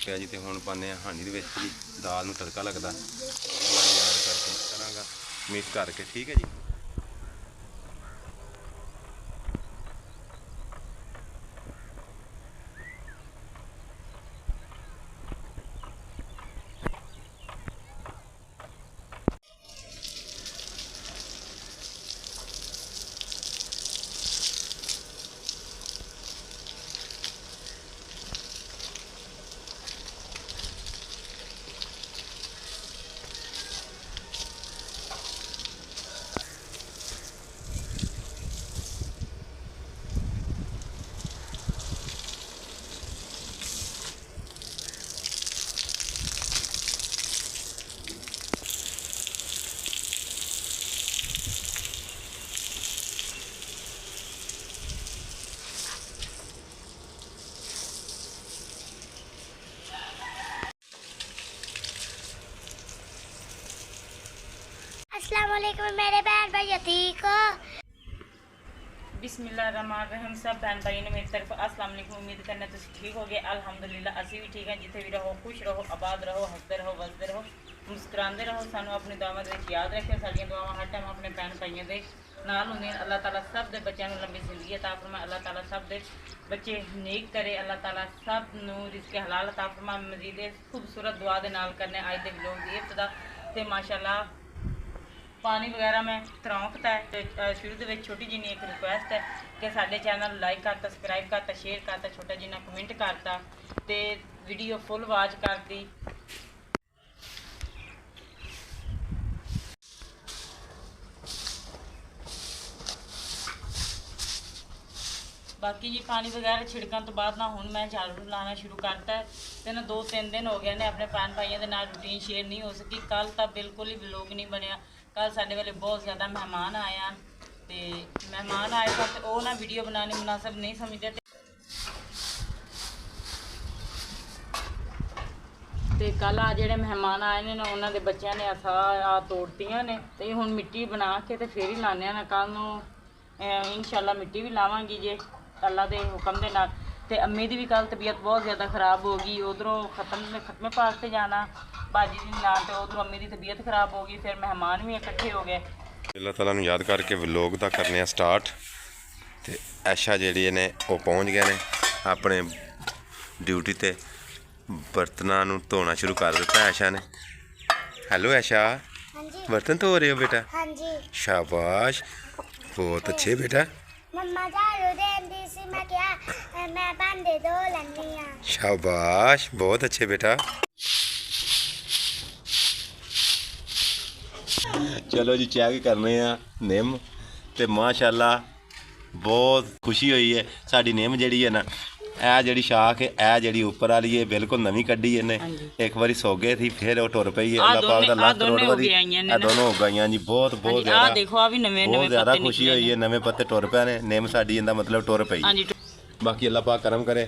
ਪਿਆ ਜੀ। ਤੇ ਹੁਣ ਪਾਉਂਦੇ ਹਾਂ ਹਾਂਡੀ ਦੇ ਵਿੱਚ ਜੀ ਦਾਲ ਨੂੰ ਤੜਕਾ ਲੱਗਦਾ ਯਾਦ ਕਰਕੇ ਕਰਾਂਗਾ ਮਿਕਸ ਕਰਕੇ, ਠੀਕ ਹੈ ਜੀ। अस्सलाम वालेकुम मेरे बहन भाई, ठीक हो? बिस्मिल्लाहिर्रहमानिर्रहीम। सब बहन भाई ने मेरी तरफ अस्सलाम वालेकुम। उम्मीद करने तुम ठीक हो गए। अल्हम्दुलिल्लाह असी भी ठीक है। जिथे भी रहो खुश रहो, आबाद रहो, हंसते रहो, वसते रहो, मुस्कुराते रहो। सानू अपनी दुआवां दे विच याद रखियो। साडियां दुआवां हर टाइम अपने भैन भाइयों दे नाल हुंदियां। अल्लाह ताला सब दे बच्चों नूं लंबी जिंदगी अता फरमाए। अल्लाह ताला सब दे बच्चे नेक करे। अल्लाह ताला सब नूं रिज़्क़ हलाल अता फरमाए। मज़ीद खूबसूरत दुआ दे नाल करने अज दे व्लॉग दी इब्तिदा। ते माशाअल्लाह पानी वगैरह मैं तरौंकता है। तो शुरू के छोटी जी एक रिक्वेस्ट है कि साढ़े चैनल लाइक करता, सबसक्राइब करता, शेयर करता, छोटा जिन्ना कमेंट करता, तो वीडियो फुल वाच करती। बाकी जी पानी वगैरह छिड़कन तो बाद ना हुण मैं झाड़ू लाना शुरू करता है। तो ना 2-3 दिन हो गए ने अपने भैन भाइयों के नाल रूटीन शेयर नहीं हो सकी। कल तो बिल्कुल ही व्लॉग नहीं बनया। कल साढ़े वाले बहुत ज़्यादा मेहमान आए हैं। तो मेहमान आए थे तो वह ना वीडियो बनाने मुनासिब नहीं समझते। तो कल आ जोड़े मेहमान आए ने ना उन्होंने बच्चों ने आ तोड़तियाँ ने। तो हुण मिट्टी बना के तो फिर ही लाने ना। कल नूं इंशाअल्लाह मिट्टी भी लावांगी जे अल्लाह के हुक्म के नाल। ते अम्मी की भी कल तबीयत बहुत ज़्यादा ख़राब हो गई। उधरों खत्मे पाक से जाना भाजी जी नाल, तो उधरों अम्मी की तबीयत ख़राब हो गई। फिर मेहमान भी इकट्ठे हो गए। अल्लाह ताला नूं याद करके व्लॉग दा करने स्टार्ट। ते ऐशा जिहड़ी ने वो पहुँच गए ने अपने ड्यूटी ते। बर्तनां नूं धोना शुरू कर दिता ऐशा ने। हेलो ऐशा, हाँ जी। बर्तन धो रहे हो बेटा? हाँ जी। शाबाश, बहुत अच्छे बेटा। मम्मा झाड़ू देंदी सी, मैं क्या मैं भांडे धो लैनी आ। शाबाश, बहुत अच्छे बेटा। चलो जी चेक करने निम। तो माशाअल्लाह बहुत खुशी हुई है। साड़ी निम जी है ना, यह जी शाख है, यह जी उपर वाली है बिल्कुल नवी कड्डी इन्हें। एक बारी सोगे थी फिर वो टुर पई है। अल्लाह पाक दा लाख करोड़ वारी दोनों हो गई जी। बहुत बहुत ज़्यादा खुशी हुई है। नवे पत्ते टुर पे ने। निम साड़ी इंदा मतलब टुर पई। बाकी अल्लाह पाक करम करे।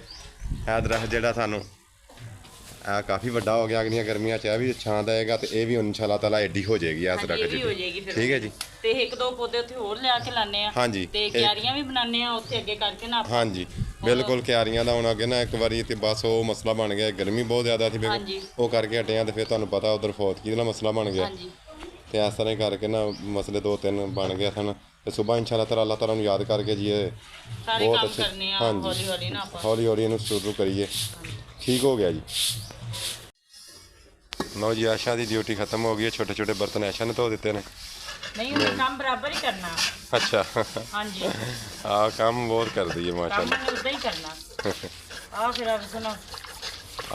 यह दरख्त जो सानू काफ़ी बड़ा हो गया। अगलियां गर्मियां च भी छां देगा। तो यह भी इंशाअल्लाह ताला एडी हो जाएगी इस दरख्त जी। ठीक है जी। ते एक दो पौधे उत्थे होर लिया के लाने आ। हाँ जी। ते क्यारियां भी बनाने आ उत्थे अगे करके ना। हाँ जी बिल्कुल, क्यारियां दा हुण अगे ना एक बारी ते बस वो मसला बन गया। गर्मी बहुत ज़्यादा थी वो करके हटे हैं। तो फिर तुहानूं पता उधर फौतगी दा मसला बन गया। तो इस तरह करके ना मसले 2-3 बन गए सन। तो सुबह इंशाअल्लाह ताला अल्लाह ताला नूं याद करके जी बहुत अच्छे। हाँ जी, हौली हौली इनूं शुरू करिए। ठीक हो गया जी। लो जी आशा की ड्यूटी खत्म हो गई है। छोटे छोटे बर्तन आशा ने धो दिते ने। नहीं उन्हें काम बराबर ही करना। अच्छा हाँ जी। हाँ काम बहुत कर दी है माशाल्लाह। काम उदा ही करना। आओ फिर अब सुनो।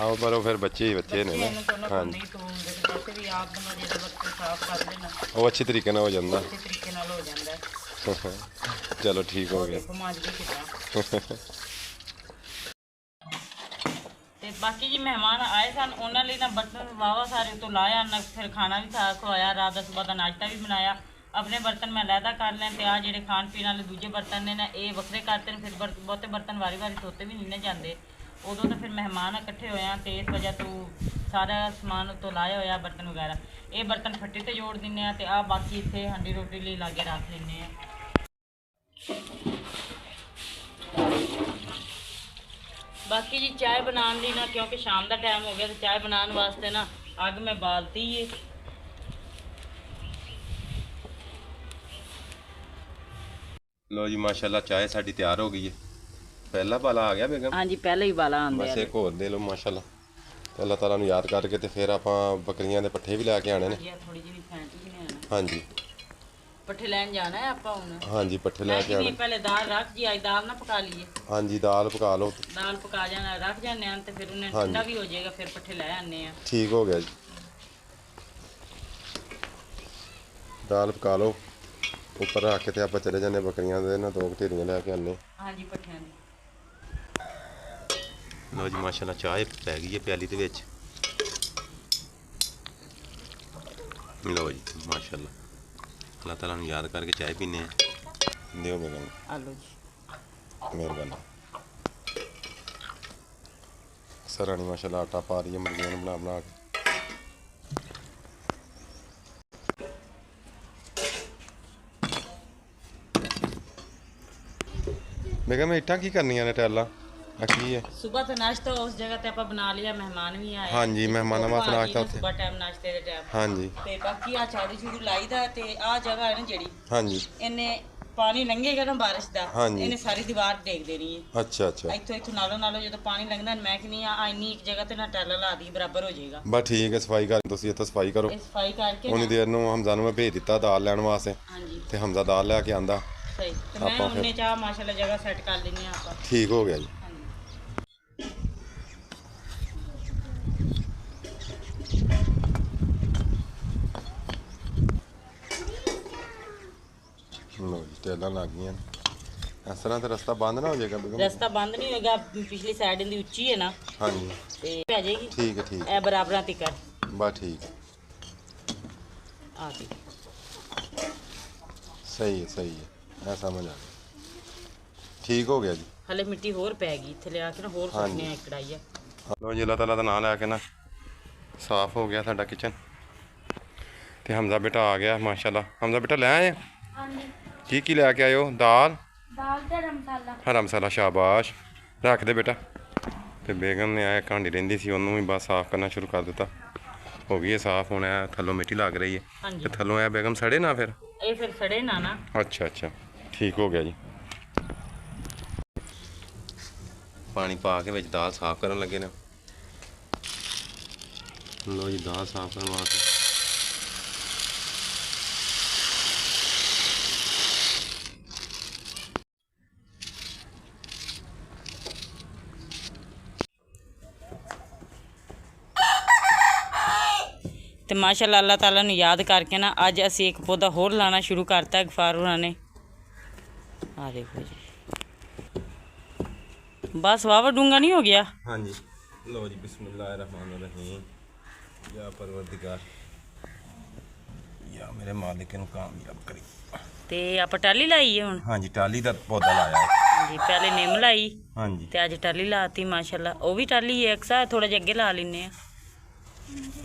आओ पर फिर बच्चे ही बच्चे ने ना। हाँ जी भी आप दोनों जो बर्तन साफ कर लेना वो अच्छी तरीके नाल हो जाता। अच्छे तरीके नाल हो जाता है। चलो ठीक हो गया। ते बाकी जी मेहमान आए सन उन्होंने ना बर्तन वावा सारे तो लाया ना। फिर खाना भी था खवाया, रात का सुबह का नाश्ता भी बनाया। अपने बर्तन मैं लैदा कर लें। तो आ जो खान पीने वाले दूजे बर्तन ने ना ये वक्रे करते हैं। फिर बहुते बर्तन वारी वारी धोते भी नहीं जाते। उदों तो फिर मेहमान इकट्ठे होए हैं। तो इस वजह तो सारा समान तो लाया होया बर्तन वगैरह। ये बर्तन फट्टी ते जोड़ दिंने आ। ते आ बाकी इत्थे हांडी रोटी लिए लागे रख लेने आ। ਬਾਕੀ ਜੀ ਚਾਹ ਬਣਾਉਣ ਲਈ ਨਾ, ਕਿਉਂਕਿ ਸ਼ਾਮ ਦਾ ਟਾਈਮ ਹੋ ਗਿਆ ਤੇ ਚਾਹ ਬਣਾਉਣ ਵਾਸਤੇ ਨਾ ਅੱਗ ਮੈਂ ਬਾਲਤੀ ਏ। ਲੋ ਜੀ ਮਾਸ਼ਾਅੱਲਾ ਚਾਹ ਸਾਡੀ ਤਿਆਰ ਹੋ ਗਈ ਹੈ। ਪਹਿਲਾ ਪਾਲਾ ਆ ਗਿਆ ਬੇਗਮ। ਹਾਂਜੀ ਪਹਿਲਾਂ ਹੀ ਬਾਲਾ ਆਂਦੇ ਬਸ ਆ। ਇੱਕ ਹੋਰ ਦੇ ਲਓ ਮਾਸ਼ਾਅੱਲਾ। ਤੇ ਅੱਲਾਹ ਤਾਲਾ ਨੂੰ ਯਾਦ ਕਰਕੇ ਤੇ ਫਿਰ ਆਪਾਂ ਬੱਕਰੀਆਂ ਦੇ ਪੱਠੇ ਵੀ ਲੈ ਕੇ ਆਣੇ ਨੇ। ਥੋੜੀ ਜਿਹੀ ਫੈਂਟ ਵੀ ਨੇ ਆਣਾ। ਹਾਂਜੀ ਪੱਠੇ ਲੈਣ ਜਾਣਾ ਹੈ ਆਪਾਂ ਹੁਣ। ਹਾਂਜੀ ਪੱਠੇ ਲੈ ਕੇ ਆਣੇ। ਪਹਿਲੇ ਦਾਲ ਰੱਖ ਜੀ, ਅੱਜ ਦਾਲ ਨਾ ਪਕਾ ਲਈਏ। ਹਾਂਜੀ ਦਾਲ ਪਕਾ ਲਓ। ਦਾਲ ਪਕਾ ਜਾਣਾ, ਰੱਖ ਜਾਂਦੇ ਆ ਤੇ ਫਿਰ ਉਹਨੇ ਠੰਡਾ ਵੀ ਹੋ ਜਾਏਗਾ, ਫਿਰ ਪੱਠੇ ਲੈ ਆਨੇ ਆ। ਠੀਕ ਹੋ ਗਿਆ ਜੀ। ਦਾਲ ਪਕਾ ਲਓ, ਉੱਪਰ ਰੱਖ ਕੇ ਤੇ ਆਪਾਂ ਚਲੇ ਜਾਂਦੇ ਬੱਕਰੀਆਂ ਦੇ ਨਾ 2 ਢੇਰੀਆਂ ਲੈ ਕੇ ਆਨੇ। ਹਾਂਜੀ ਪੱਠਿਆਂ ਦੀ। ਲਓ ਜੀ ਮਾਸ਼ਾਅੱਲਾ ਚਾਹ ਪੈ ਗਈ ਹੈ ਪਿਆਲੀ ਦੇ ਵਿੱਚ। ਲਓ ਜੀ ਮਾਸ਼ਾਅੱਲਾ ਅੱਲਾਹ ਤਾਲਾ ਨੂੰ ਯਾਦ ਕਰਕੇ ਚਾਹ ਪੀਨੇ ਆ। ਦਿਓ ਬੇਗਮ। ਆਲੋ ਜੀ ਮਿਹਰਬਾਨੀ। ਸਰਾਣੀ ਮਾਸ਼ਾਅੱਲਾ ਆਟਾ ਪਾ ਰਹੀ ਹੈ ਮੁਰਗੀਆਂ ਨੂੰ ਬਣਾ ਬਣਾ ਕੇ। ਬੇਗਮ ਇੱਟਾਂ ਕੀ ਕਰਨੀਆਂ ਨੇ ਟੈਲਾਂ? ਆ ਕੀ ਹੈ? ਸਵੇਰ ਦਾ ਨਾਸ਼ਤਾ ਉਸ ਜਗ੍ਹਾ ਤੇ ਆਪਾਂ ਬਣਾ ਲਿਆ, ਮਹਿਮਾਨ ਵੀ ਆਏ। ਹਾਂਜੀ ਮਹਿਮਾਨਾਂ ਵਾਸਤੇ ਨਾਸ਼ਤਾ ਉੱਥੇ। ਸਵੇਰ ਟਾਈਮ ਨਾਸ਼ਤੇ ਦੇ ਟਾਈਮ। ਹਾਂਜੀ ਤੇ ਬਾਕੀ ਆ ਝਾੜੂ ਝੂੜੂ ਲਾਈਦਾ ਤੇ ਆ ਜਗ੍ਹਾ ਹੈ ਨਾ ਜਿਹੜੀ, ਹਾਂਜੀ ਇਹਨੇ ਪਾਣੀ ਲੰਘੇਗਾ ਨਾ ਬਾਰਿਸ਼ ਦਾ, ਹਾਂਜੀ। ਇਹਨੇ ਸਾਰੀ ਦੀਵਾਰ ਡੇਗ ਦੇਣੀ ਹੈ। ਅੱਛਾ ਅੱਛਾ ਇੱਥੋਂ ਨਾਲੋਂ ਜਦੋਂ ਪਾਣੀ ਲੰਘਦਾ ਮੈਂ ਕਹਿੰਦੀ ਆ ਇੰਨੀ ਇੱਕ ਜਗ੍ਹਾ ਤੇ ਨਾ ਟੈਲਾਂ ਲਾ ਦੀ, ਬਰਾਬਰ ਹੋ ਜਾਏਗਾ। ਬਸ ਠੀਕ ਹੈ। ਸਫਾਈ ਕਰ ਤੁਸੀਂ ਇੱਥੋਂ ਸਫਾਈ ਕਰੋ। ਇਹ ਸਫਾਈ ਕਰਕੇ ਉਨੀ ਦੇਰ ਨੂੰ ਹਮਜ਼ਾ ਨੂੰ ਮੈਂ ਭੇਜ ਦਿੱਤਾ ਦਾਲ ਲੈਣ ਵਾਸਤੇ ਹਾਂਜੀ ਤੇ ਹਮਜ਼ਾ ਦਾਲ ਲੈ ਕੇ ਆਂਦਾ। ਸਹੀ। ਤੇ ਮੈਂ ਆਪਾਂ ਫਿਰ- ਉਹਨੇ ਚਾਹ ਮਾਸ਼ਾਅੱਲਾ ਜਗ੍ਹਾ ਸੈੱਟ ਕਰ ਲੈਣੀ ਆ ਆਪਾਂ। ਠੀਕ ਹੋ ਗਿਆ ਜੀ। ਹਾਂਜੀ ਲਓ ਜੀ ਟੈਲਾਂ ਲੱਗ ਗਈਆਂ ਨੇ। ਇਸ ਤਰ੍ਹਾਂ ਤੇ ਰਸਤਾ ਬੰਦ ਨਾ ਹੋ ਜਾਏਗਾ ਬੇਗਮ? ਰਸਤਾ ਬੰਦ ਨਹੀਂ ਹੋਏਗਾ, ਪਿਛਲੀ ਸਾਈਡ ਇਹਦੀ ਉੱਚੀ ਹੈ ਨਾ ਹਾਂਜੀ ਤੇ ਪੈ ਜਾਏਗੀ। ਠੀਕ ਹੈ ਠੀਕ ਇਹ ਬਰਾਬਰਾਂ ਤੇ ਕਰ ਬਸ ਠੀਕ ਹੈ। ਆ ਗਈ। ਸਹੀ ਹੈ ਇਹ ਸਮਝ ਆ ਗਈ। ਠੀਕ ਹੋ ਗਿਆ ਜੀ। ਹਲੇ ਮਿੱਟੀ ਹੋਰ ਪੈ ਗਈ, ਇੱਥੇ ਲਿਆ ਕੇ ਨਾ ਹੋਰ ਸੁੱਟਨੇ ਆ ਕੜਾਈਆ। ਲਓ ਜੀ ਅੱਲਾਹ ਤਾਲਾ ਦਾ ਨਾਮ ਲੈ ਕੇ ਨਾ ਸਾਫ਼ ਹੋ ਗਿਆ ਸਾਡਾ ਕਿਚਨ ਤੇ ਹਮਜ਼ਾ ਬੇਟਾ ਆ ਗਿਆ ਮਾਸ਼ਾਅੱਲਾ। ਹਮਜ਼ਾ ਬੇਟਾ ਲੈ ਆਏ? ਹਾਂਜੀ ਕੀ ਲੈ ਕੇ ਆਇਓ? ਦਾਲ ਦਾਲ ਤੇ ਮਸਾਲਾ। ਹਰਾ ਮਸਾਲਾ। ਸ਼ਾਬਾਸ਼ ਰੱਖ ਦੇ ਬੇਟਾ। ਤੇ ਬੇਗਮ ਨੇ ਆਇਆ ਕਾਂਡੀ ਰਹਿੰਦੀ ਸੀ, ਉਹਨੂੰ ਵੀ ਬਸ ਸਾਫ਼ ਕਰਨਾ ਸ਼ੁਰੂ ਕਰ ਦਿੱਤਾ। ਹੋ ਗਈ ਹੈ ਸਾਫ਼। ਹੁਣ ਇਹ ਥੱਲੋਂ ਮਿੱਟੀ ਲੱਗ ਰਹੀ ਹੈ ਹਾਂਜੀ ਤੇ ਥੱਲੋਂ ਇਹ ਬੇਗਮ ਸੜੇ ਨਾ ਫਿਰ? ਇਹ ਫਿਰ ਸੜੇ ਨਾ। ਅੱਛਾ ਠੀਕ ਹੋ ਗਿਆ ਜੀ। ਪਾਣੀ ਪਾ ਕੇ ਵਿੱਚ ਦਾਲ ਸਾਫ਼ ਕਰਨ ਲੱਗੇ ਨੇ। ਲਓ ਜੀ ਦਾਲ ਸਾਫ਼ ਕਰਨ ਵਾਸਤੇ ਤੇ ਮਾਸ਼ਾਅੱਲਾ ਅੱਲਾਹ ਤਾਲਾ ਨੂੰ ਯਾਦ ਕਰਕੇ ਨਾ ਅੱਜ ਅਸੀਂ ਇੱਕ ਪੌਦਾ ਹੋਰ ਲਾਣਾ ਸ਼ੁਰੂ ਕਰਤਾ ਗਫਾਰ ਹੋਰਾਂ ਨੇ। ਆ ਦੇਖੋ ਜੀ ਬਸ ਵਾਵਾ ਡੂੰਗਾ ਨਹੀਂ ਹੋ ਗਿਆ। ਹਾਂਜੀ। ਲਓ ਜੀ ਬਿਸਮਿल्लाह रहमान रहीम। या परवरदिगार या मेरे मालिक ਨੂੰ ਕਾਮਯਾਬ ਕਰੀ। ਤੇ ਆਪਾਂ ਟਾਲੀ ਲਾਈ ਹੈ ਹੁਣ। ਹਾਂਜੀ ਟਾਲੀ ਦਾ ਪੌਦਾ ਲਾਇਆ ਹੈ। ਹਾਂਜੀ ਪਹਿਲੇ ਨਿੰਮ ਲਾਈ ਹਾਂਜੀ ਤੇ ਅੱਜ ਟਾਲੀ ਲਾਤੀ ਮਾਸ਼ਾਅੱਲਾ। ਉਹ ਵੀ ਟਾਲੀ ਹੈ ਅਕਸਰ, ਥੋੜਾ ਜਿਹਾ ਅੱਗੇ ਲਾ ਲੈਨੇ ਆ।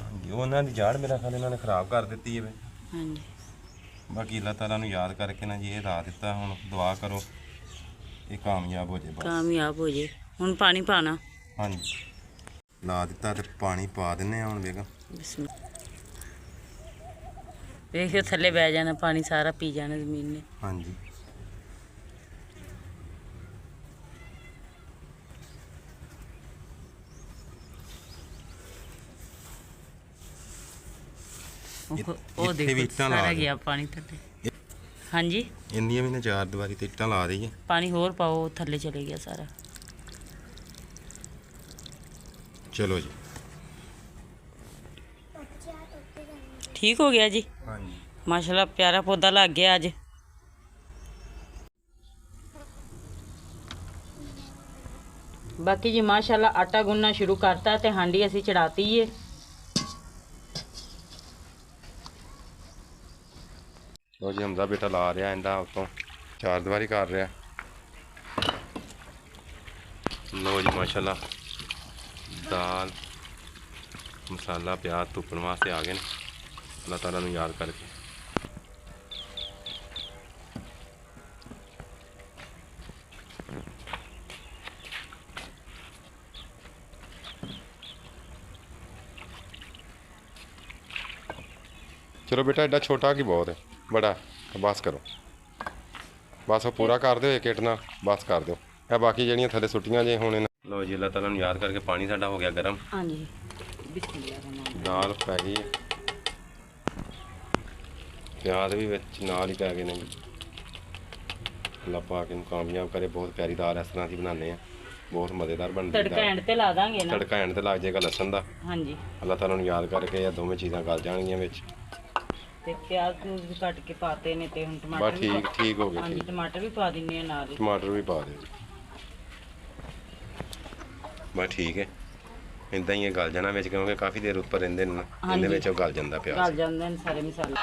ਹਾਂਜੀ ਉਹਨਾਂ ਦੀ ਜਾੜ ਮੇਰਾ ਖਿਆਲ ਇਹਨਾਂ ਨੇ ਖਰਾਬ ਕਰ ਦਿੱਤੀ ਹੈ। ਹਾਂਜੀ ਬਾਕੀ ਅੱਲਾਹ ਤਾਲਾ ਨੂੰ ਯਾਦ ਕਰਕੇ ਨਾ ਜੀ ਇਹ ਲਾ ਦਿੱਤਾ। ਹੁਣ ਦੁਆ ਕਰੋ ਇਹ ਕਾਮਯਾਬ ਹੋ ਜਾਏ ਬਸ। ਕਾਮਯਾਬ ਹੋ ਜੇ। ਹੁਣ ਪਾਣੀ ਪਾਣਾ। ਹਾਂਜੀ ਲਾ ਦਿੱਤਾ ਤੇ ਪਾਣੀ ਪਾ ਦਿੰਨੇ ਆ ਹੁਣ ਬੇਗਮ। ਬਿਸਮਿਲ੍ਲਾ। ਵੇਖਿਓ ਥੱਲੇ ਬਹਿ ਜਾਣਾ, ਪਾਣੀ ਸਾਰਾ ਪੀ ਜਾਣਾ ਜ਼ਮੀਨ ਨੇ। ਹਾਂਜੀ ਉਹ ਇੱਥੇ ਵੀ ਦੇਖੋ ਇੱਟਾਂ ਲਾ ਸਾਰਾ ਦਿਓ। ਗਿਆ ਪਾਣੀ ਥੱਲੇ। ਹਾਂਜੀ ਇੰਨੀਆਂ ਵੀ ਨਾ 4 ਦੀਵਾਰੀ ਤੇ ਇੱਟਾਂ ਲਾ ਦਈਏ। ਪਾਣੀ ਹੋਰ ਪਾਓ, ਥੱਲੇ ਚਲੇ ਗਿਆ ਸਾਰਾ। ਚਲੋ ਜੀ ਠੀਕ ਹੋ ਗਿਆ ਜੀ ਹਾਂਜੀ ਮਾਸ਼ਾਅੱਲਾ। ਪਿਆਰਾ ਪੌਦਾ ਲੱਗ ਗਿਆ ਅੱਜ। ਬਾਕੀ ਜੀ ਮਾਸ਼ਾਅੱਲਾ ਆਟਾ ਗੁੰਨਣਾ ਸ਼ੁਰੂ ਕਰਤਾ ਤੇ ਹਾਂਡੀ ਅਸੀਂ ਚੜਾਤੀ ਏ। ਲਓ ਜੀ ਹਮਜ਼ਾ ਬੇਟਾ ਲਾ ਰਿਹਾ ਇਹਦਾ ਉਤੋਂ 4 ਦੀਵਾਰੀ ਕਰ ਰਿਹਾ। ਲਓ ਜੀ ਮਾਸ਼ਾਅੱਲਾ ਦਾਲ ਮਸਾਲਾ ਪਿਆਜ਼ ਧੁੱਪਣ ਵਾਸਤੇ ਆ ਗਏ ਨੇ ਅੱਲਾਹ ਤਾਲਾ ਨੂੰ ਯਾਦ ਕਰਕੇ। ਚਲੋ ਬੇਟਾ ਐਡਾ ਛੋਟਾ ਕੀ ਬਹੁਤ ਹੈ, ਬੜਾ ਬਸ ਕਰੋ, ਬਸ ਉਹ ਪੂਰਾ ਕਰ ਦਿਓ ਇੱਕ ਇੱਟ ਨਾਲ, ਬਸ ਕਰ ਦਿਓ। ਇਹ ਬਾਕੀ ਜਿਹੜੀਆਂ ਥੱਲੇ ਸੁੱਟੀਆਂ ਜੇ ਹੁਣ ਲਓ ਜੀ, ਅੱਲਾਹ ਤਾਲਾ ਨੂੰ ਯਾਦ ਕਰਕੇ ਪਾਣੀ ਸਾਡਾ ਹੋ ਗਿਆ ਗਰਮ। ਹਾਂਜੀ ਬਿਸਮਿਲ੍ਲਾਹ। ਦਾਲ ਪੈ ਗਈ ਹੈ, ਪਿਆਜ਼ ਵੀ ਵਿੱਚ ਨਾਲ ਹੀ ਪੈ ਗਏ ਨੇ। ਅੱਲਾਹ ਪਾਕ ਇਹਨੂੰ ਕਾਮਯਾਬ ਕਰੇ। ਬਹੁਤ ਪਿਆਰੀ ਦਾਲ ਇਸ ਤਰ੍ਹਾਂ ਅਸੀਂ ਬਣਾਉਂਦੇ ਹਾਂ, ਬਹੁਤ ਮਜ਼ੇਦਾਰ ਬਣਦੀ ਹੈ। ਤੜਕਾ ਐਂਡ ਤੇ ਲਾ ਦਾਂਗੇ ਨਾ, ਤੜਕਾ ਐਂਡ ਤੇ ਲੱਗ ਜਾਏਗਾ ਲਸਣ ਦਾ। ਹਾਂਜੀ ਅੱਲਾਹ ਤਾਲਾ ਨੂੰ ਯਾਦ ਕਰਕੇ ਇਹ ਦੋਵੇਂ ਚੀਜ਼ਾਂ ਗਲ ਜਾਣਗੀਆਂ ਵਿੱਚ। ਤੇ ਪਿਆਜ਼ ਪੂਜ਼ ਵੀ ਕੱਟ ਕੇ ਪਾਤੇ ਨੇ ਤੇ ਹੁਣ ਬਸ ਟਮਾਟਰ ਵੀ ਠੀਕ ਹੋ ਗਏ। ਹਾਂਜੀ ਟਮਾਟਰ ਵੀ ਪਾ ਦਿੰਨੇ ਆ ਨਾਲ ਹੀ। ਟਮਾਟਰ ਵੀ ਪਾ ਦਿਓ। ਬਸ ਠੀਕ ਹੈ, ਇੱਦਾਂ ਹੀ ਇਹ ਗਲ ਜਾਣਾ ਵਿੱਚ, ਕਿਉਂਕਿ ਕਾਫੀ ਦੇਰ ਉੱਪਰ ਰਹਿੰਦੇ ਨੇ ਨਾ, ਇਹਦੇ ਵਿੱਚ ਉਹ ਗਲ ਜਾਂਦਾ ਪਿਆਜ਼। ਗਲ ਜਾਂਦੇ ਨੇ ਸਾਰੇ ਮਸਾਲੇ।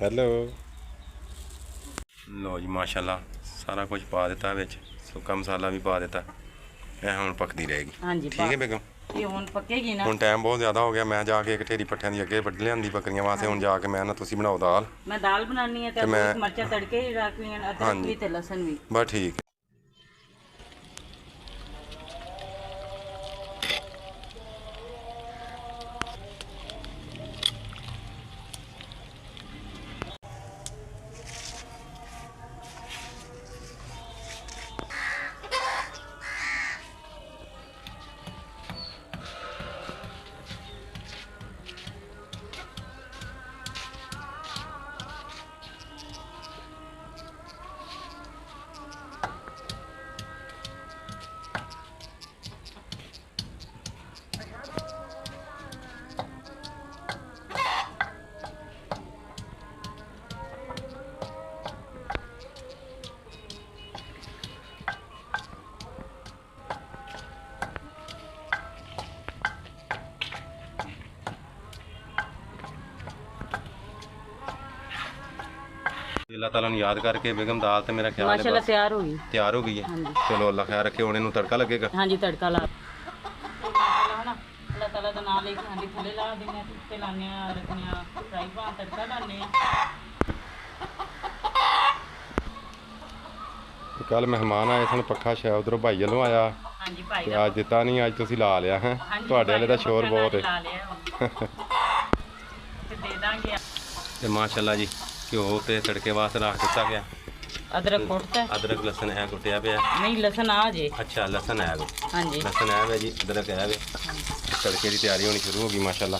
ਹੈਲੋ। ਲਓ ਜੀ ਮਾਸ਼ਾਅੱਲਾ ਸਾਰਾ ਕੁਝ ਪਾ ਦਿੱਤਾ ਵਿੱਚ, ਸੁੱਕਾ ਮਸਾਲਾ ਵੀ ਪਾ ਦਿੱਤਾ। ਇਹ ਹੁਣ ਪੱਕਦੀ ਰਹੇਗੀ। ਹਾਂਜੀ ਠੀਕ ਹੈ ਬੇਗਮ। ਇਹ ਹੁਣ ਪੱਕੇਗੀ ਨਾ। ਹੁਣ ਟਾਈਮ ਬਹੁਤ ਜ਼ਿਆਦਾ ਹੋ ਗਿਆ, ਮੈਂ ਜਾ ਕੇ ਇੱਕ ਢੇਰੀ ਪੱਠਿਆਂ ਦੀ ਅੱਗੇ ਵੱਢ ਲਿਆਂਦੀ ਬੱਕਰੀਆਂ ਵਾਸਤੇ। ਹੁਣ ਜਾ ਕੇ ਮੈਂ ਨਾ, ਤੁਸੀਂ ਬਣਾਓ ਦਾਲ। ਮੈਂ ਦਾਲ ਬਣਾਉਣੀ ਹੈ ਤੇ ਮੈਂ ਮਿਰਚਾਂ ਤੜਕੇ ਹੀ ਰੱਖ ਲਈਆਂ, ਅਦਰਕ ਵੀ ਤੇ ਲਸਣ ਵੀ। ਬਸ ਠੀਕ ਹੈ। ਅੱਲਾਹ ਤਾਲਾ ਨੂੰ ਯਾਦ ਕਰਕੇ ਬੇਗਮ ਦਾਲ ਤੇ ਮੇਰਾ ਖਿਆਲ ਹੈ ਮਾਸ਼ਾਅੱਲਾ ਬਸ ਤਿਆਰ ਹੋ ਗਈ। ਤਿਆਰ ਹੋ ਗਈ ਹੈ। ਹਾਂਜੀ ਚਲੋ ਅੱਲਾਹ ਖੈਰ ਰੱਖੇ। ਹੁਣ ਇਹਨੂੰ ਤੜਕਾ ਲੱਗੇਗਾ। ਹਾਂਜੀ ਤੜਕਾ ਲਾ ਅੱਲਾਹ ਤਾਲਾ ਦਾ ਨਾਮ ਲੈ ਕੇ ਹਾਂਜੀ ਥੱਲੇ ਲਾ ਦਿੰਦੇ ਆ, ਤੇ ਲਾਉਂਦੇ ਆ, ਰੱਖਦੇ ਆ ਫਰਾਈ ਪੈਨ, ਤੜਕਾ ਲਾਉਂਦੇ ਆ। ਕੱਲ ਮਹਿਮਾਨ ਆਏ ਸਨ, ਪੱਖਾ ਸ਼ਾਇਦ ਉਧਰੋਂ ਭਾਈ ਵੱਲੋਂ ਆਇਆ ਹਾਂਜੀ ਭਾਈ ਤੇ ਦਾ ਅੱਜ ਦਿੱਤਾ ਨਹੀਂ, ਅੱਜ ਤੁਸੀਂ ਲਾ ਲਿਆ ਹੈ। ਹਾਂਜੀ, ਤੁਹਾਡੇ ਵਾਲੇ ਦਾ ਭਾਈ ਸ਼ੋਰ ਬਹੁਤ ਹੈ। ਲਾ ਲਿਆ ਹੁਣ। ਤੇ ਦੇ ਦਾਂਗੇ। ਤੇ ਮਾਸ਼ਾਅੱਲਾ ਜੀ ਘਿਓ ਤੇ ਤੜਕੇ ਵਾਸਤੇ ਰੱਖ ਦਿੱਤਾ ਗਿਆ। ਅਦਰਕ ਕੁੱਟਤਾ ਅਦਰਕ ਲਸਣ ਹੈ ਕੁੱਟਿਆ ਪਿਆ। ਨਹੀਂ ਲਸਣ ਆ ਜੇ। ਅੱਛਾ ਲਸਣ ਹੈ ਵੇ, ਹਾਂਜੀ ਲਸਣ ਹੈ ਵੇ ਜੀ, ਅਦਰਕ ਹੈ ਵੇ। ਤੜਕੇ ਦੀ ਤਿਆਰੀ ਹੋਣੀ ਸ਼ੁਰੂ ਹੋ ਗਈ ਮਾਸ਼ਾਅੱਲਾ।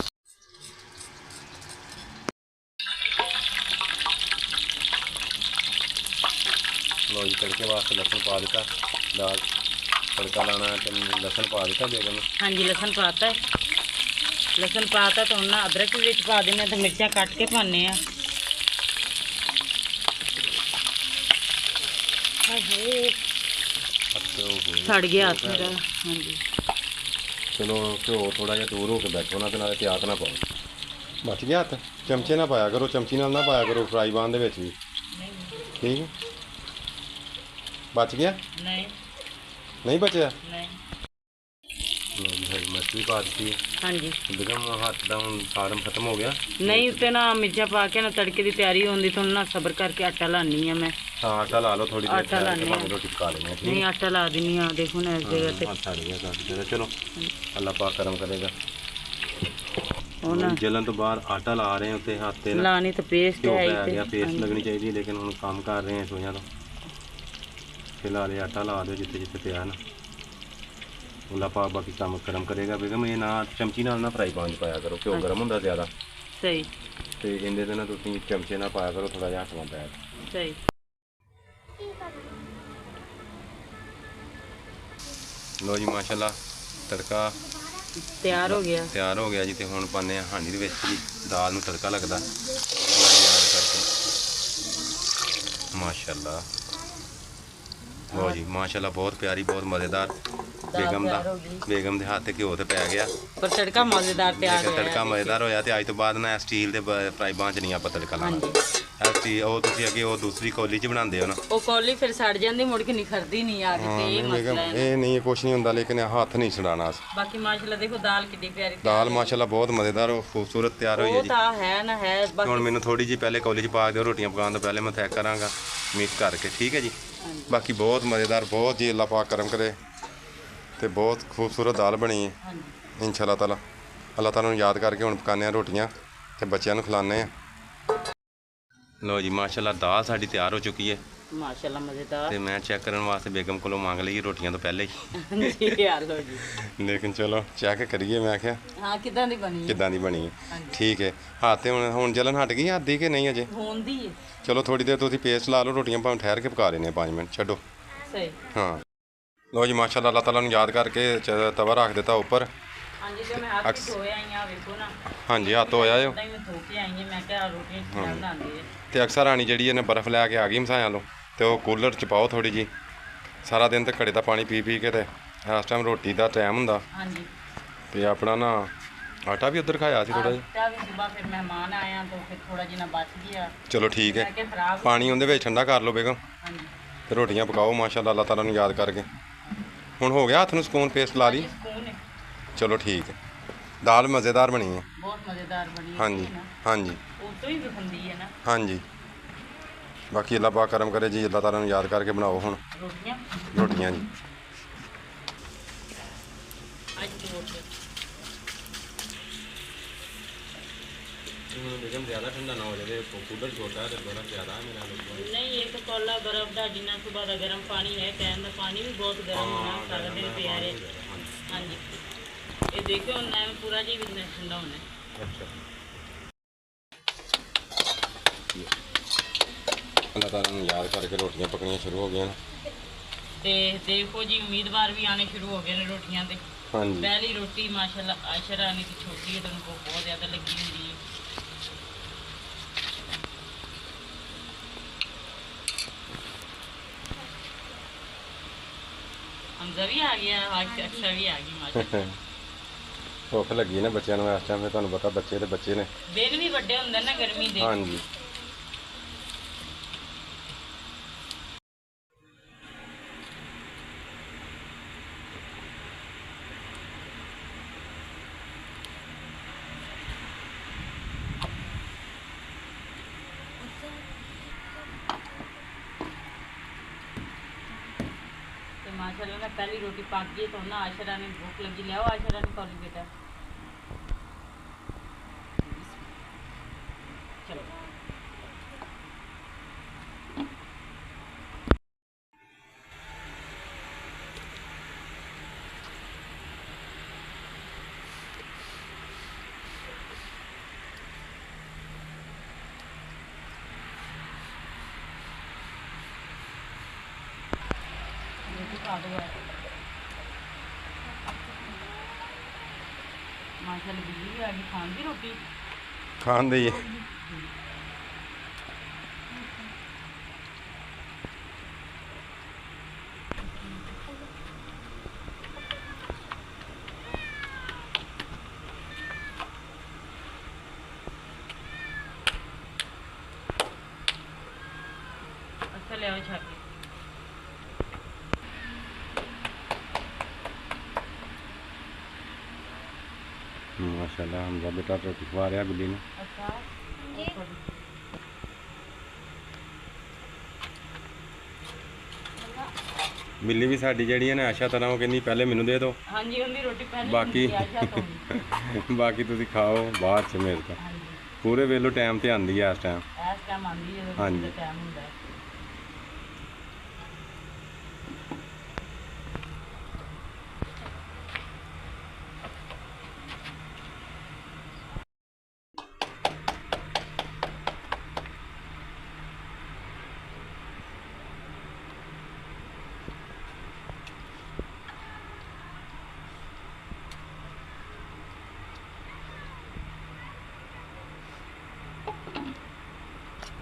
ਲੋ ਜੀ ਤੜਕੇ ਵਾਸਤੇ ਲਸਣ ਪਾ ਦਿੱਤਾ, ਦਾਲ ਤੜਕਾ ਲਾਣਾ ਤੇ ਲਸਣ ਪਾ ਦਿੱਤਾ ਬੇਗਮ ਨੂੰ। ਹਾਂਜੀ ਲਸਣ ਪਾਤਾ ਹੈ। ਲਸਣ ਪਾਤਾ ਤਾਂ ਹੁਣ ਨਾ ਅਦਰਕ ਵੀ ਵਿੱਚ ਪਾ ਦਿੰਦੇ ਆ ਤੇ ਮਿਰਚਾਂ ਕੱਟ ਕੇ ਪਾਉਂਦੇ ਆ। ਸੜ ਗਿਆ ਹੱਥ ਮੇਰਾ। ਹਾਂਜੀ ਚਲੋ ਘਿਓ ਥੋੜਾ ਜਿਹਾ ਦੂਰ ਹੋ ਕੇ ਬੈਠੋ ਨਾ, ਤੇ ਨਾਲੇ ਤਿਆਗ ਨਾ ਪਾਓ। ਬਚ ਗਿਆ ਹੱਥ, ਚਮਚੇ ਨਾਲ ਪਾਇਆ ਕਰੋ, ਚਮਚੀ ਨਾਲ ਨਾ ਪਾਇਆ ਕਰੋ ਫਰਾਈ ਪਾਨ ਦੇ ਵਿੱਚ ਵੀ। ਠੀਕ ਹੈ, ਬਚ ਗਿਆ? ਨਹੀਂ ਨਹੀਂ ਬਚਿਆ? ਨਹੀਂ ਮਿਰਚ ਵੀ ਪਾ ਦਿੱਤੀ ਹੈ। ਹਾਂਜੀ ਬੇਗਮ ਹੱਥ ਦਾ ਹੁਣ ਸਾਰਮ ਖਤਮ ਹੋ ਗਿਆ। ਨਹੀਂ ਉੱਤੇ ਨਾ ਮਿਰਚਾਂ ਪਾ ਕੇ ਨਾ ਤੜਕੇ ਦੀ ਤਿਆਰੀ ਹੁੰਦੀ ਤਾਂ ਨਾ ਸਬਰ ਕਰਕੇ ਆਟਾ ਲਾਣੀ ਆ ਮੈਂ। ਹਾਂ ਆਟਾ ਲਾ ਲਓ ਥੋੜੀ ਦੇਰ, ਆਟਾ ਲਾਉਂਦੇ ਹਾਂ। ਰੋਟੀ ਪਕਾ ਲੈਣੀ ਹੈ। ਠੀਕ ਨਹੀਂ ਆਟਾ ਲਾ ਦਿੰਨੀ ਆ, ਦੇਖੋ ਨਾ ਇਸ ਜਗ੍ਹਾ ਤੇ। ਹੱਥ ਸੜ ਗਿਆ ਕਾਫੀ ਜ਼ਿਆਦਾ। ਚਲੋ ਅੱਲਾਹ ਪਾਕ ਕਰਮ ਕਰੇਗਾ। ਉਹ ਨਾ ਜਲਨ ਤੋਂ ਬਾਅਦ ਆਟਾ ਲਾ ਰਹੇ ਹਾਂ ਉੱਤੇ ਹੱਥ ਤੇ ਨਾ, ਲਾਣੀ ਤਾਂ ਪੇਸਟ ਘਿਓ ਹੈ ਪੈ ਹੀ ਗਿਆ, ਤੇ। ਪੇਸਟ ਲੱਗਣੀ ਚਾਹੀਦੀ ਹੈ, ਲੇਕਿਨ ਹੁਣ ਕੰਮ ਕਰ ਰਹੇ ਹਾਂ ਸੋਈਆਂ ਤੋਂ। ਫਿਲਹਾਲ ਇਹ ਆਟਾ ਲਾ ਦਿਓ ਜਿੱਥੇ ਜਿੱਥੇ ਪਿਆ ਨਾ। ਅੱਲਾਹ ਪਾਕ ਬਾਕੀ ਕੰਮ ਕਰਮ ਕਰੇਗਾ। ਬੇਗਮ ਇਹ ਨਾ ਚਮਚੀ ਨਾਲ ਨਾ ਫਰਾਈ ਪਾਨ 'ਚ ਪਾਇਆ ਕਰੋ, ਘਿਓ ਗਰਮ ਹੁੰਦਾ ਜ਼ਿਆਦਾ। ਸਹੀ ਤੇ ਇਹਦੇ ਤੇ ਨਾ ਤੁਸੀਂ ਚਮਚੇ ਨਾਲ ਪਾਇਆ ਕਰੋ, ਥੋੜਾ ਜਿਹਾ ਹੱਥ ਨਾਲ ਪਾਇਆ ਸਹੀ। ਲੋ ਜੀ ਮਾਸ਼ਾਅੱਲਾ ਤੜਕਾ ਤਿਆਰ ਹੋ ਗਿਆ। ਤਿਆਰ ਹੋ ਗਿਆ ਜੀ। ਤੇ ਹੁਣ ਪਾਉਂਦੇ ਹਾਂ ਹਾਂਡੀ ਦੇ ਵਿੱਚ ਜੀ ਦਾਲ ਨੂੰ ਤੜਕਾ ਲੱਗਦਾ ਯਾਦ ਕਰਕੇ। ਮਾਸ਼ਾਅੱਲਾ ਲੋ ਜੀ ਮਾਸ਼ਾਅੱਲਾ ਬਹੁਤ ਪਿਆਰੀ, ਬਹੁਤ ਮਜ਼ੇਦਾਰ ਬੇਗਮ ਤਿਆਰ ਦਾ ਹੋ ਗਈ। ਬੇਗਮ ਦੇ ਹੱਥ ਤੇ ਘਿਓ ਤੇ ਪੈ ਗਿਆ। ਪਰ ਤੜਕਾ ਮਜ਼ੇਦਾਰ ਤਿਆਰ ਲੇਕਿਨ ਹੋਇਆ। ਤੜਕਾ ਮਜ਼ੇਦਾਰ ਹੋਇਆ ਤੇ ਅੱਜ ਤੋਂ ਬਾਅਦ ਨਾ ਸਟੀਲ ਦੇ ਫਰਾਈ ਪਾਨ 'ਚ ਨਹੀਂ ਆਪਾਂ ਤੜਕਾ ਲਾਣਾ। ਹਾਂਜੀ ਉਹ ਤੁਸੀਂ ਅੱਗੇ ਉਹ ਦੂਸਰੀ ਕੌਲੀ 'ਚ ਬਣਾਉਂਦੇ ਹੋ ਨਾ। ਉਹ ਕੌਲੀ ਫਿਰ ਸੜ ਜਾਂਦੀ, ਮੁੜ ਕੇ ਨਿਖਰਦੀ ਨਹੀਂ ਆ ਕੇ, ਤੇ ਇਹ ਮਸਲਾ ਹੈ। ਇਹ ਨਹੀਂ ਕੁਛ ਨਹੀਂ ਹੁੰਦਾ, ਲੇਕਿਨ ਹੱਥ ਨਹੀਂ ਛਡਾਣਾ। ਬਾਕੀ ਮਾਸ਼ਾਅੱਲਾ ਦੇਖੋ ਦਾਲ ਕਿੰਨੀ ਪਿਆਰੀ ਦਾਲ ਮਾਸ਼ਾਅੱਲਾ ਬਹੁਤ ਮਜ਼ੇਦਾਰ ਔਰ ਖੂਬਸੂਰਤ ਤਿਆਰ ਹੋਈ ਹੈ ਉਹ ਜੀ। ਤਾਂ ਹੈ ਨਾ ਹੈ। ਹੁਣ ਬਾਕੀ ਮੈਨੂੰ ਥੋੜੀ ਜਿਹੀ ਪਹਿਲੇ ਕੌਲੀ 'ਚ ਪਾ ਦਿਓ, ਰੋਟੀਆਂ ਪਕਾਉਣ ਤੋਂ ਪਹਿਲੇ ਮੈਂ ਤੈਅ ਕਰਾਂਗਾ ਮਿਕਸ ਕਰਕੇ, ਠੀਕ ਹੈ ਜੀ। ਹਾਂਜੀ। ਬਾਕੀ ਬਹੁਤ ਮਜ਼ੇਦਾਰ, ਬਹੁਤ ਜੀ ਅੱਲਾਹ ਪਾਕ ਕਰਮ ਕਰੇ ਤੇ ਬਹੁਤ ਖੂਬਸੂਰਤ ਦਾਲ ਬਣੀ ਹੈ ਹਾਂਜੀ ਇੰਸ਼ਾਅੱਲਾ ਤਾਲਾ। ਅੱਲਾਹ ਤਾਲਾ ਨੂੰ ਯਾਦ ਕਰਕੇ ਹੁਣ ਪਕਾਉਂਦੇ ਹਾਂ ਰੋਟੀਆਂ ਤੇ ਬੱਚਿਆਂ ਨੂੰ ਖਿਲਾਉਂਦੇ ਹਾਂ। ਲੋ ਜੀ ਮਾਸ਼ਾਅੱਲਾ ਦਾਲ ਸਾਡੀ ਤਿਆਰ ਹੋ ਚੁੱਕੀ ਹੈ ਮਾਸ਼ਾਅੱਲਾ ਮਜ਼ੇਦਾਰ। ਤੇ ਮੈਂ ਚੈੱਕ ਕਰਨ ਵਾਸਤੇ ਬੇਗਮ ਕੋਲੋਂ ਮੰਗ ਲਈ ਰੋਟੀਆਂ ਤੋਂ ਪਹਿਲੇ ਹੀ, ਜੀ ਆ ਲੋ ਜੀ। ਲੇਕਿਨ ਚਲੋ ਚੈੱਕ ਕਰੀਏ। ਮੈਂ ਕਿਹਾ ਹਾਂ ਕਿਦਾਂ ਦੀ ਬਣੀ ਹੈ? ਕਿੱਦਾਂ ਦੀ ਬਣੀ ਹੈ। ਹਾਂਜੀ। ਠੀਕ ਹੈ। ਹੱਥ ਤੇ ਹੁਣ ਜਲਨ ਹਟ ਗਈ ਹੱਥ ਦੀ ਕਿ ਨਹੀਂ ਅਜੇ? ਹੁੰਦੀ ਹੈ ਚਲੋ ਥੋੜੀ ਦੇਰ ਤੁਸੀਂ ਪੇਸਟ ਲਾ ਲਓ, ਰੋਟੀਆਂ ਭਾਵੇਂ ਠਹਿਰ ਕੇ ਪਕਾ ਲੈਣੇ 5 ਮਿੰਟ ਛੱਡੋ। ਸਹੀ। ਹਾਂ ਲੋ ਜੀ ਮਾਸ਼ਾਅੱਲਾ ਅੱਲਾਹ ਤਾਲਾ ਨੂੰ ਯਾਦ ਕਰਕੇ ਤਵਾ ਰੱਖ ਦਿੱਤਾ ਉੱਪਰ। ਹਾਂਜੀ ਤੇ ਮੈਂ ਹੱਥ ਧੋਏ ਆਈ ਆ, ਵੇਖੋ ਨਾ। ਹਾਂਜੀ ਹੱਥ ਧੋਇਆ ਜੋ। ਉਦਾਂ ਹੀ ਮੈਂ ਧੋ ਕੇ ਆਈ ਹਾਂ। ਮੈਂ ਕਿਹਾ ਰੋਟੀਆਂ ਕਿੱਦਾਂ ਬਣਾਉਂਦੀ ਹੈ। ਤੇ ਅਕਸਰ ਰਾਣੀ ਜਿਹੜੀ ਇਹਨੇ ਬਰਫ਼ ਲੈ ਕੇ ਆ ਗਈ ਮਸਾਇਆਂ ਲੋ, ਤੇ ਉਹ ਕੂਲਰ 'ਚ ਪਾਓ ਥੋੜੀ ਜੀ। ਸਾਰਾ ਦਿਨ ਤੇ ਘੜੇ ਦਾ ਪਾਣੀ ਪੀ ਪੀ ਕੇ ਤੇ ਇਸ ਟਾਈਮ ਰੋਟੀ ਦਾ ਟਾਈਮ ਹੁੰਦਾ। ਹਾਂਜੀ ਤੇ ਆਪਣਾ ਨਾ ਆਟਾ ਵੀ ਉੱਧਰ ਖਾਇਆ ਸੀ ਥੋੜਾ ਜਿਹਾ। ਆਟਾ ਵੀ ਸੁਬਾ ਫਿਰ ਮਹਿਮਾਨ ਆਇਆ ਤਾਂ ਫਿਰ ਥੋੜਾ ਜਿਹਾ ਬਚ ਗਿਆ। ਚਲੋ ਠੀਕ ਮੈਂ ਹੈ। ਕਿਹਾ ਖਰਾਬ। ਪਾਣੀ ਉਹਦੇ ਵਿੱਚ ਠੰਡਾ ਕਰ ਲਓ ਬੇਗਮ ਹਾਂਜੀ ਤੇ ਰੋਟੀਆਂ ਪਕਾਓ ਮਾਸ਼ਾਅੱਲਾ ਅੱਲਾਹ ਤਾਲਾ ਨੂੰ ਯਾਦ ਕਰਕੇ। ਹੁਣ ਹੋ ਗਿਆ ਹੱਥ ਨੂੰ ਸਕੂਨ, ਪੇਸਟ ਲਾ ਲਈ? ਸਕੂਨ ਹੈ। ਚਲੋ ਠੀਕ ਹੈ। ਦਾਲ ਮਜ਼ੇਦਾਰ ਬਣੀ ਹੈ। ਬਹੁਤ ਮਜ਼ੇਦਾਰ ਬਣੀ ਹੈ ਹਾਂਜੀ ਨਾ। ਹਾਂਜੀ ਉਹ ਤੋਂ ਹੀ ਦਿਖਦੀ ਹੈ ਨਾ ਹਾਂਜੀ। ਬਾਕੀ ਅੱਲਾਹ ਪਾਕ ਕਰਮ ਕਰੇ ਜੀ, ਅੱਲਾਹ ਤਾਲਾ ਨੂੰ ਯਾਦ ਕਰਕੇ ਬਣਾਓ ਹੁਣ ਰੋਟੀਆਂ। ਰੋਟੀਆਂ ਜੀ। ਅੱਜ ਦੀ ਰੋਟੀ ਬੇਗਮ ਜ਼ਿਆਦਾ ਠੰਡਾ ਨਾ ਹੋ ਜਾਵੇ, ਕੂਲਰ ਛੋਟਾ ਤੇ ਬਰਫ਼ ਜ਼ਿਆਦਾ ਹੈ ਮੇਰਾ ਲੋਕ। ਨਹੀਂ, ਇੱਕ ਕੋਲਾ ਬਰਫ਼ ਦਾ ਜਿੰਨਾ ਸੁਬਾ ਦਾ ਗਰਮ ਪਾਣੀ ਹੈ, ਕਹਿਣ ਦਾ ਪਾਣੀ ਵੀ ਬਹੁਤ ਗਰਮ ਹੋਣਾ, ਸਾਰਾ ਦਿਨ ਪਿਆ ਰਹੇ। ਹਾਂਜੀ ਇਹ ਦੇਖਿਓ ਹੁਣ ਐਵੇਂ ਪੂਰਾ ਜੀ ਵੀ ਠੰਡਾ ਹੋਣਾ ਹੈ। ਅੱਛਾ ਅੱਲਾਹ ਤਾਲਾ ਨੂੰ ਯਾਦ ਕਰਕੇ ਰੋਟੀਆਂ ਪਕਣੀਆਂ ਸ਼ੁਰੂ ਹੋ ਗਈਆਂ ਨੇ। ਤੇ ਦੇਖੋ ਜੀ ਉਮੀਦਵਾਰ ਵੀ ਆਣੇ ਸ਼ੁਰੂ ਹੋ ਗਏ ਨੇ ਰੋਟੀਆਂ ਤੇ। ਹਾਂਜੀ ਪਹਿਲੀ ਰੋਟੀ ਮਾਸ਼ਾਅੱਲਾ ਆਇਸ਼ਾ ਰਾਣੀ ਦੀ ਛੋਟੀ ਹੈ, ਤੁਹਾਨੂੰ ਬਹੁਤ ਜ਼ਿਆਦਾ ਲੱਗੀ ਹੁੰਦੀ ਹੈ। ਹਮਜ਼ਾ ਵੀ ਆ ਗਿਆ, ਅਕਸ਼ਾ ਵੀ ਆ ਗਈ ਮਾਸ਼ਾਅੱਲਾ। ਭੁੱਖ ਲੱਗੀ ਨਾ ਬੱਚਿਆਂ ਨੂੰ ਇਸ ਟਾਈਮ, ਤੁਹਾਨੂੰ ਪਤਾ ਬੱਚੇ ਤੇ ਬੱਚੇ ਨੇ। ਦਿਨ ਵੀ ਵੱਡੇ ਹੁੰਦੇ ਨਾ ਗਰਮੀ ਦੇ। ਹਾਂਜੀ ਤੇ माशाल्लाह ना पहली रोटी पक गई तो ना आशरा ने भूख लगी, ले आओ आशरा ने कॉली बेटा। चलो माशाल्लाह बिल्ली भी आ गई खान की रोटी। ਖਾਣ ਦੇ ਹੀ अच्छा ले आओ छापी। ਮਾਸ਼ਾਅੱਲਾ ਹਮਜ਼ਾ ਬੇਟਾ ਰੋਟੀ ਖਵਾ ਰਿਹਾ ਗੁੱਡੀ ਨੂੰ। अच्छा ਬਿੱਲੀ ਵੀ ਸਾਡੀ ਜਿਹੜੀ ਹੈ ਨਾ ਆਸ਼ਾ ਤਰ੍ਹਾਂ ਉਹ ਕਹਿੰਦੀ ਪਹਿਲੇ ਮੈਨੂੰ ਦੇ ਦਿਓ, हाँ जी उनकी रोटी पहले बाकी- मिलती है, आशा तो ਬਾਕੀ ਤੁਸੀਂ ਖਾਓ ਬਾਅਦ ਚ ਮੇਰੇ ਤੋਂ। हाँ जी ਪੂਰੇ ਵੇਲੋ ਟਾਈਮ ਤੇ ਆਂਦੀ ਹੈ ਇਸ ਟਾਈਮ। इस टाइम आंदी है हाँ तो जी। टाइम होता है।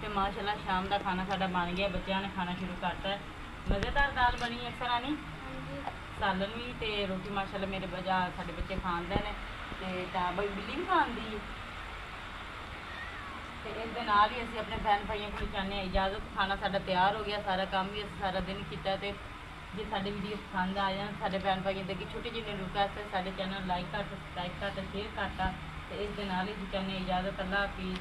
ਤੇ ਮਾਸ਼ਾਅੱਲਾ ਸ਼ਾਮ ਦਾ ਖਾਣਾ ਸਾਡਾ ਬਣ ਗਿਆ, ਬੱਚਿਆਂ ਨੇ ਖਾਣਾ ਸ਼ੁਰੂ ਕਰਤਾ ਹੈ। ਮਜ਼ੇਦਾਰ ਦਾਲ ਬਣੀ ਹੈ ਅਕਸਰ ਆਨੀ। ਸਾਲਨ ਵੀ ਤੇ ਰੋਟੀ ਮਾਸ਼ਾਅੱਲਾ ਮੇਰੇ ਸਾਡੇ ਬੱਚੇ ਖਾਂਦੇ ਨੇ ਤੇ ਤਾਂ ਬਈ ਬਿੱਲੀ ਵੀ ਖਾਂਦੀ ਹੈ। ਤੇ ਇਸ ਦੇ ਨਾਲ ਹੀ ਅਸੀਂ ਆਪਣੇ ਭੈਣ ਭਾਈਆਂ ਕੋਲ ਚਾਹੁੰਦੇ ਹਾਂ ਇਜਾਜ਼ਤ। ਖਾਣਾ ਸਾਡਾ ਤਿਆਰ ਹੋ ਗਿਆ, ਸਾਰਾ ਕੰਮ ਵੀ ਅਸੀਂ ਸਾਰਾ ਦਿਨ ਕੀਤਾ। ਤੇ ਜੇ ਸਾਡੀ ਵੀਡੀਓ ਪਸੰਦ ਆ ਜਾਣ ਸਾਡੇ ਭੈਣ ਭਾਈਆਂ ਦੇ ਅੱਗੇ ਛੋਟੀ ਜਿਹੀ ਰਿਕੁਐਸਟ ਹੈ, ਸਾਡੇ ਚੈਨਲ ਲਾਈਕ ਕਰ, ਸਬਸਕ੍ਰਾਈਬ ਕਰ, ਸ਼ੇਅਰ ਕਰਤਾ। ਤੇ ਇਸ ਦੇ ਨਾਲ ਹੀ ਜੀ ਚਾਹੁੰਦੇ ਹਾਂ ਇਜਾਜ਼ਤ। ਅੱਲਾ ਹਾਫਿਜ਼।